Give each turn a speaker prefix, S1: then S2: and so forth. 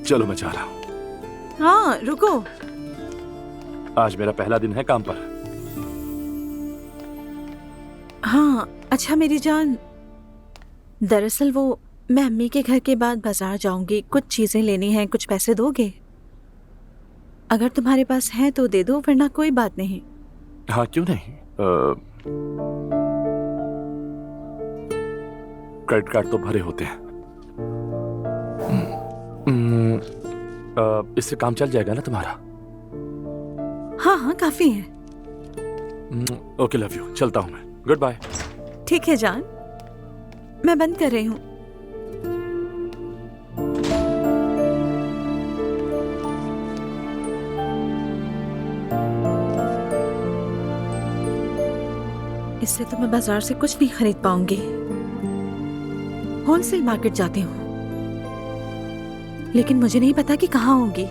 S1: चलो मैं जा रहा हूँ।
S2: हाँ रुको।
S1: आज मेरा पहला दिन है काम पर।
S2: हाँ अच्छा मेरी जान, दरअसल वो मैं अम्मी के घर के बाद बाजार जाऊंगी, कुछ चीजें लेनी हैं, कुछ पैसे दोगे? अगर तुम्हारे पास है तो दे दो, वरना कोई बात नहीं।
S1: हाँ क्यों नहीं। क्रेडिट कार्ड तो भरे होते हैं। इससे काम चल जाएगा ना तुम्हारा?
S2: हाँ हाँ काफी है।
S1: ओके लव यू, चलता हूँ मैं। Goodbye.
S2: ठीक है जान, मैं बंद कर रही हूँ। इससे तो मैं बाजार से कुछ नहीं खरीद पाऊंगी। होलसेल मार्केट जाती हूँ, लेकिन मुझे नहीं पता कि कहाँ होंगी।